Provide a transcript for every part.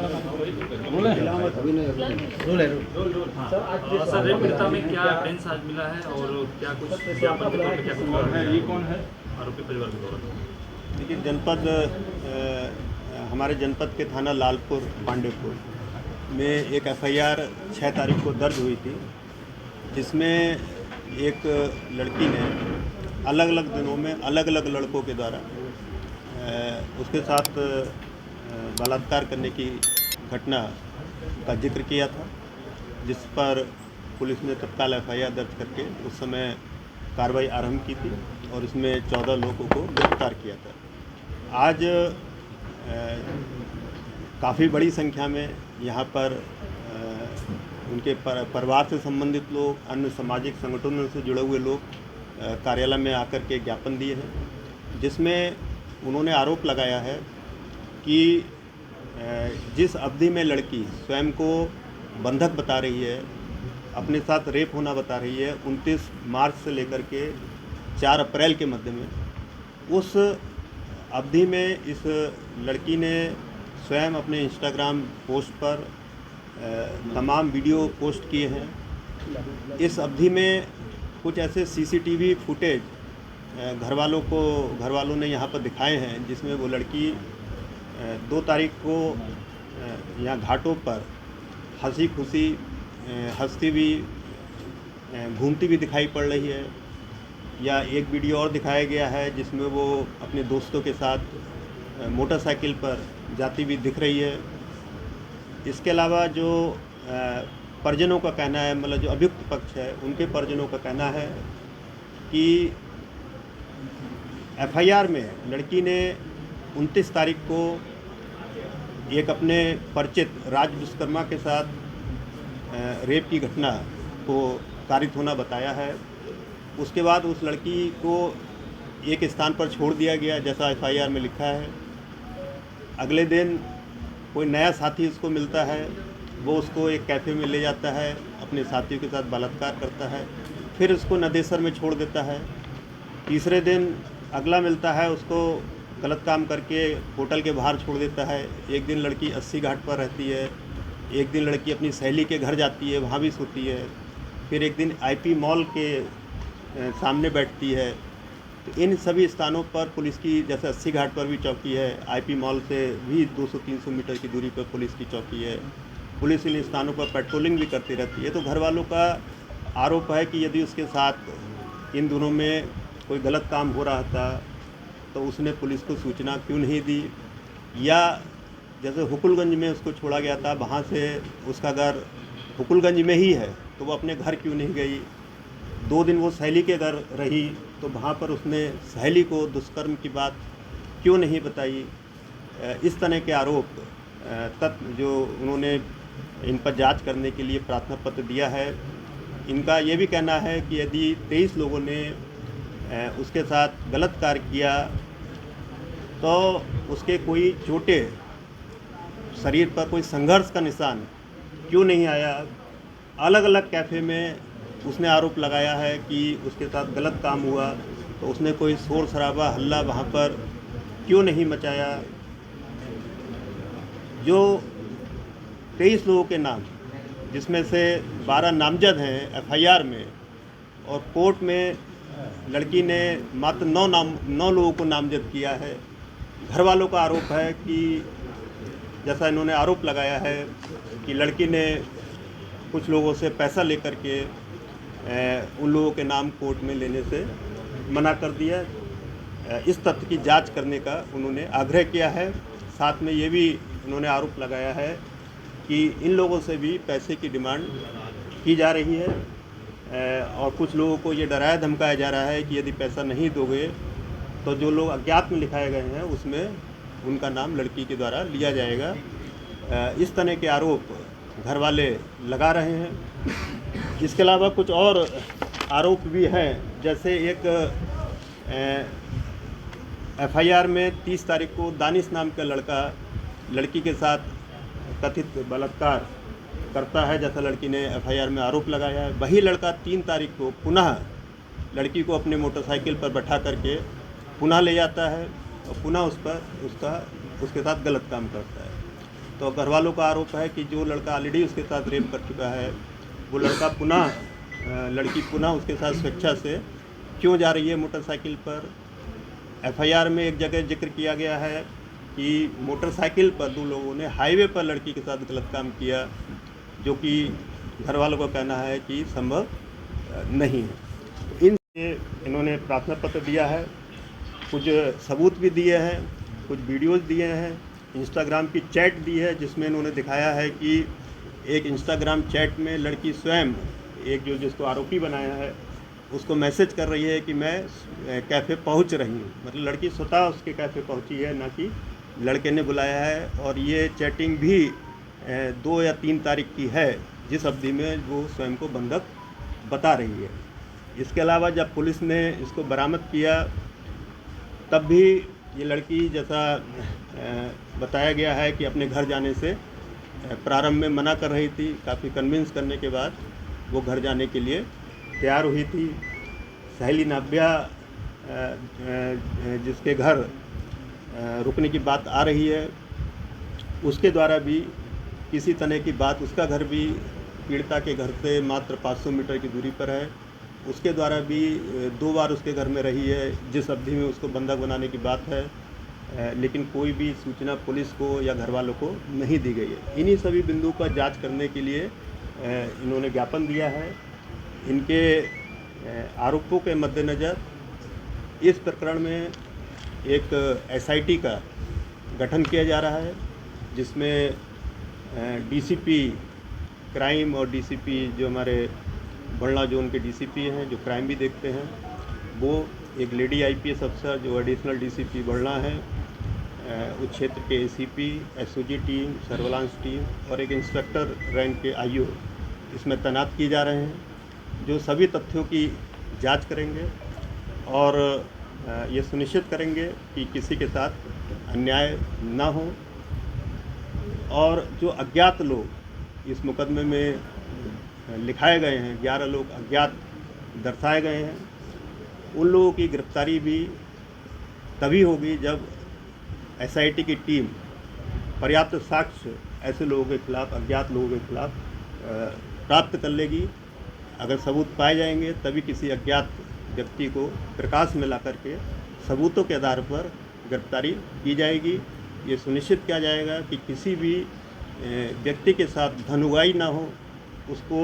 Sir rape पीड़िता में क्या एविडेंस आज मिला है और क्या कुछ ज्ञापन के तौर पे क्या कुछ है, ये कौन है आरोपी परिवार के द्वारा? देखिए, हमारे जनपद के थाना लालपुर पांडेपुर में एक एफआईआर 6 तारीख को दर्ज हुई थी, जिसमें एक लड़की ने अलग अलग दिनों में अलग अलग लड़कों के द्वारा उसके साथ बलात्कार करने की घटना का जिक्र किया था, जिस पर पुलिस ने तत्काल एफआईआर दर्ज करके उस समय कार्रवाई आरंभ की थी और इसमें 14 लोगों को गिरफ्तार किया था। आज काफ़ी बड़ी संख्या में यहाँ पर उनके परिवार से संबंधित लोग, अन्य सामाजिक संगठनों से जुड़े हुए लोग कार्यालय में आकर के ज्ञापन दिए हैं, जिसमें उन्होंने आरोप लगाया है कि जिस अवधि में लड़की स्वयं को बंधक बता रही है, अपने साथ रेप होना बता रही है, 29 मार्च से लेकर के 4 अप्रैल के मध्य में, उस अवधि में इस लड़की ने स्वयं अपने इंस्टाग्राम पोस्ट पर तमाम वीडियो पोस्ट किए हैं। इस अवधि में कुछ ऐसे सीसीटीवी फुटेज घर वालों ने यहाँ पर दिखाए हैं, जिसमें वो लड़की 2 तारीख को यहाँ घाटों पर हंसी खुशी हंसती हुई घूमती भी दिखाई पड़ रही है। या एक वीडियो और दिखाया गया है जिसमें वो अपने दोस्तों के साथ मोटरसाइकिल पर जाती हुई दिख रही है। इसके अलावा जो परिजनों का कहना है, मतलब जो अभियुक्त पक्ष है, उनके परिजनों का कहना है कि एफआईआर में लड़की ने 29 तारीख को एक अपने परिचित राज विश्वकर्मा के साथ रेप की घटना को कारित होना बताया है। उसके बाद उस लड़की को एक स्थान पर छोड़ दिया गया, जैसा एफआईआर में लिखा है। अगले दिन कोई नया साथी उसको मिलता है, वो उसको एक कैफ़े में ले जाता है, अपने साथियों के साथ बलात्कार करता है, फिर उसको नदेसर में छोड़ देता है। तीसरे दिन अगला मिलता है, उसको गलत काम करके होटल के बाहर छोड़ देता है। एक दिन लड़की 80 घाट पर रहती है, एक दिन लड़की अपनी सहेली के घर जाती है, वहाँ भी सोती है, फिर एक दिन आईपी मॉल के सामने बैठती है। तो इन सभी स्थानों पर पुलिस की, जैसे 80 घाट पर भी चौकी है, आईपी मॉल से भी 200-300 मीटर की दूरी पर पुलिस की चौकी है। पुलिस इन स्थानों पर पेट्रोलिंग भी करती रहती है। तो घर वालों का आरोप है कि यदि उसके साथ इन दिनों में कोई गलत काम हो रहा था तो उसने पुलिस को सूचना क्यों नहीं दी, या जैसे हुकुलगंज में उसको छोड़ा गया था, वहाँ से उसका घर हुकुलगंज में ही है, तो वो अपने घर क्यों नहीं गई। 2 दिन वो सहेली के घर रही, तो वहाँ पर उसने सहेली को दुष्कर्म की बात क्यों नहीं बताई। इस तरह के आरोप तत्व जो उन्होंने इन पर जांच करने के लिए प्रार्थना पत्र दिया है। इनका ये भी कहना है कि यदि 23 लोगों ने उसके साथ गलत कार्य किया तो उसके कोई चोटें, शरीर पर कोई संघर्ष का निशान क्यों नहीं आया। अलग अलग कैफ़े में उसने आरोप लगाया है कि उसके साथ गलत काम हुआ, तो उसने कोई शोर शराबा हल्ला वहाँ पर क्यों नहीं मचाया। जो 23 लोगों के नाम, जिसमें से 12 नामजद हैं एफआईआर में, और कोर्ट में लड़की ने मात्र 9 लोगों को नामजद किया है। घर वालों का आरोप है कि जैसा इन्होंने आरोप लगाया है कि लड़की ने कुछ लोगों से पैसा लेकर के उन लोगों के नाम कोर्ट में लेने से मना कर दिया। इस तथ्य की जांच करने का उन्होंने आग्रह किया है। साथ में ये भी उन्होंने आरोप लगाया है कि इन लोगों से भी पैसे की डिमांड की जा रही है, और कुछ लोगों को ये डराया धमकाया जा रहा है कि यदि पैसा नहीं दोगे तो जो लोग अज्ञात में लिखाए गए हैं उसमें उनका नाम लड़की के द्वारा लिया जाएगा। इस तरह के आरोप घर वाले लगा रहे हैं। इसके अलावा कुछ और आरोप भी हैं, जैसे एक एफआईआर में 30 तारीख को दानिश नाम का लड़का लड़की के साथ कथित बलात्कार करता है, जैसा लड़की ने एफआईआर में आरोप लगाया है। वही लड़का 3 तारीख को पुनः लड़की को अपने मोटरसाइकिल पर बैठा करके पुनः ले जाता है और पुनः उसके साथ गलत काम करता है। तो घर वालों का आरोप है कि जो लड़का ऑलरेडी उसके साथ रेप कर चुका है, वो लड़का लड़की पुनः उसके साथ स्वेच्छा से क्यों जा रही है मोटरसाइकिल पर। एफआईआर में एक जगह जिक्र किया गया है कि मोटरसाइकिल पर 2 लोगों ने हाईवे पर लड़की के साथ गलत काम किया, जो कि घर वालों का कहना है कि संभव नहीं है। इन्होंने प्रार्थना पत्र दिया है, कुछ सबूत भी दिए हैं, कुछ वीडियोज़ दिए हैं, इंस्टाग्राम की चैट दी है जिसमें इन्होंने दिखाया है कि एक इंस्टाग्राम चैट में लड़की स्वयं एक जिसको आरोपी बनाया है उसको मैसेज कर रही है कि मैं कैफ़े पहुंच रही हूं। मतलब लड़की स्वतः उसके कैफ़े पहुंची है, ना कि लड़के ने बुलाया है। और ये चैटिंग भी 2 या 3 तारीख की है, जिस अवधि में वो स्वयं को बंधक बता रही है। इसके अलावा जब पुलिस ने इसको बरामद किया तब भी ये लड़की, जैसा बताया गया है कि अपने घर जाने से प्रारंभ में मना कर रही थी, काफ़ी कन्विंस करने के बाद वो घर जाने के लिए तैयार हुई थी। सहेली नाव्या जिसके घर रुकने की बात आ रही है, उसके द्वारा भी किसी तरह की बात, उसका घर भी पीड़िता के घर से मात्र 500 मीटर की दूरी पर है, उसके द्वारा भी 2 बार उसके घर में रही है, जिस अवधि में उसको बंधक बनाने की बात है, लेकिन कोई भी सूचना पुलिस को या घर वालों को नहीं दी गई है। इन्हीं सभी बिंदु पर जांच करने के लिए इन्होंने ज्ञापन दिया है। इनके आरोपों के मद्देनज़र इस प्रकरण में एक एसआईटी का गठन किया जा रहा है, जिसमें डीसीपी क्राइम और डीसीपी जो हमारे बड़ला जोन के डीसीपी हैं, जो क्राइम भी देखते हैं, वो एक लेडी आईपीएस अफसर जो एडिशनल डीसीपी बड़ला है, उस क्षेत्र के ACP, SOG team, surveillance team और एक इंस्पेक्टर रैंक के आईओ इसमें तैनात किए जा रहे हैं, जो सभी तथ्यों की जांच करेंगे और ये सुनिश्चित करेंगे कि किसी के साथ अन्याय ना हो। और जो अज्ञात लोग इस मुकदमे में लिखाए गए हैं, 11 लोग अज्ञात दर्शाए गए हैं, उन लोगों की गिरफ्तारी भी तभी होगी जब एसआईटी की टीम पर्याप्त साक्ष्य ऐसे लोगों के खिलाफ, अज्ञात लोगों के खिलाफ प्राप्त कर लेगी। अगर सबूत पाए जाएंगे तभी किसी अज्ञात व्यक्ति को प्रकाश में ला करके सबूतों के आधार पर गिरफ्तारी की जाएगी। ये सुनिश्चित किया जाएगा कि किसी भी व्यक्ति के साथ धनुवाई ना हो, उसको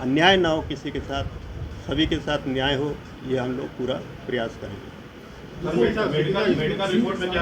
अन्याय ना हो, किसी के साथ, सभी के साथ न्याय हो, ये हम लोग पूरा प्रयास करेंगे। मेडिकल रिपोर्ट में क्या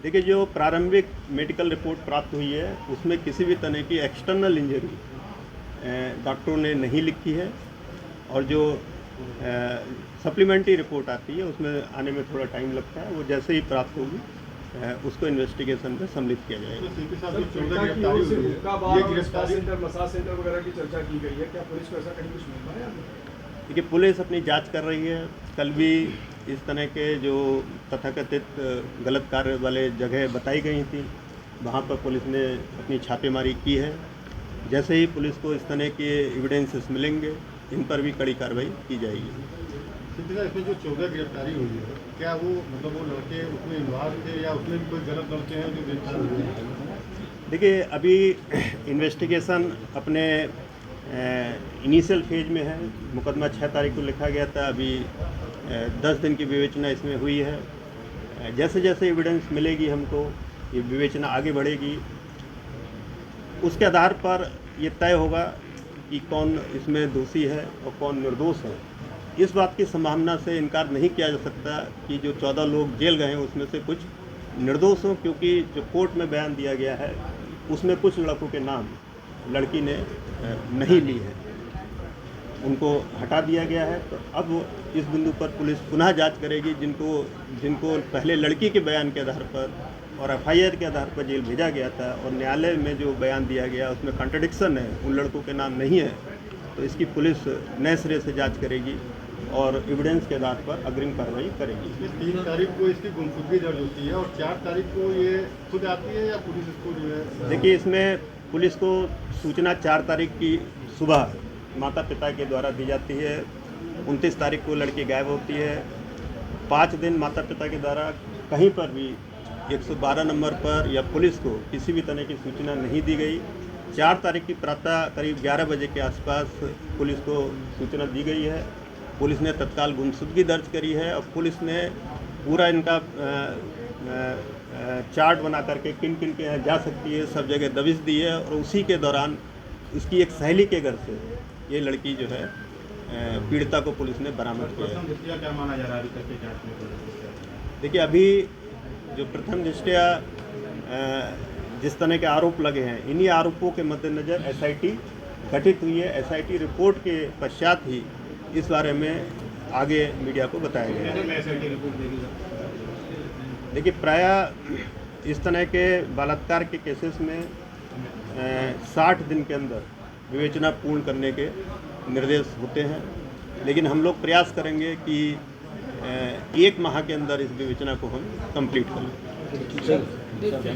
देखिए, जो प्रारंभिक मेडिकल रिपोर्ट प्राप्त हुई है उसमें किसी भी तरह की एक्सटर्नल इंजरी डॉक्टरों ने नहीं लिखी है, और जो सप्लीमेंट्री रिपोर्ट आती है उसमें आने में थोड़ा टाइम लगता है। वो जैसे ही प्राप्त होगी उसको इन्वेस्टिगेशन में सम्मिलित किया जाएगा। मसाज सेंटर वगैरह की चर्चा की गई है, क्या पुलिस को ऐसा कहीं कुछ मिल रहा है? देखिए, पुलिस अपनी जांच कर रही है। कल भी इस तरह के जो तथाकथित गलत कार्य वाले जगह बताई गई थी, वहाँ पर पुलिस ने अपनी छापेमारी की है। जैसे ही पुलिस को इस तरह के एविडेंसेस मिलेंगे, इन पर भी कड़ी कार्रवाई की जाएगी। इसमें जो 14 गिरफ्तारी हुई है, क्या वो मतलब वो लड़के उसमें इन्वॉल्व थे या उसमें भी कोई गलत लड़के हैं जो गिरफ्तार हुए हैं? देखिए, अभी इन्वेस्टिगेशन अपने इनिशियल फेज में है। मुकदमा 6 तारीख को लिखा गया था, अभी 10 दिन की विवेचना इसमें हुई है। जैसे जैसे एविडेंस मिलेगी हमको, ये विवेचना आगे बढ़ेगी। उसके आधार पर ये तय होगा कि कौन इसमें दोषी है और कौन निर्दोष है। इस बात की संभावना से इनकार नहीं किया जा सकता कि जो 14 लोग जेल गए हैं उसमें से कुछ निर्दोष हों, क्योंकि जो कोर्ट में बयान दिया गया है उसमें कुछ लड़कों के नाम लड़की ने नहीं ली है, उनको हटा दिया गया है। तो अब इस बिंदु पर पुलिस पुनः जांच करेगी। जिनको पहले लड़की के बयान के आधार पर और एफआईआर के आधार पर जेल भेजा गया था और न्यायालय में जो बयान दिया गया उसमें कॉन्ट्रडिक्शन है, उन लड़कों के नाम नहीं है, तो इसकी पुलिस नए सिरे से जांच करेगी और एविडेंस के आधार पर अग्रिम कार्रवाई करेगी। 3 तारीख को इसकी गुमशुदगी दर्ज होती है और 4 तारीख को ये खुद आती है या पुलिस इसको जो है? देखिए, इसमें पुलिस को सूचना 4 तारीख की सुबह माता पिता के द्वारा दी जाती है। 29 तारीख को लड़की गायब होती है। 5 दिन माता पिता के द्वारा कहीं पर भी 112 नंबर पर या पुलिस को किसी भी तरह की सूचना नहीं दी गई। 4 तारीख की प्रातः करीब 11 बजे के आसपास पुलिस को सूचना दी गई है। पुलिस ने तत्काल गुमशुदगी दर्ज करी है और पुलिस ने पूरा इनका चार्ट बना करके किन किन के यहाँ जा सकती है सब जगह दबिश दी है। और उसी के दौरान इसकी एक सहेली के घर से ये लड़की जो है पीड़िता को पुलिस ने बरामद किया है। क्या माना जा रहा है अभी तक की जांच में? देखिए, अभी जो प्रथम दृष्टया जिस तरह के आरोप लगे हैं, इन्हीं आरोपों के मद्देनज़र एसआईटी गठित हुई है। एसआईटी रिपोर्ट के पश्चात ही इस बारे में आगे मीडिया को बताया गया। देखिए, प्रायः इस तरह के बलात्कार के केसेस में 60 दिन के अंदर विवेचना पूर्ण करने के निर्देश होते हैं, लेकिन हम लोग प्रयास करेंगे कि 1 माह के अंदर इस विवेचना को हम कंप्लीट करें।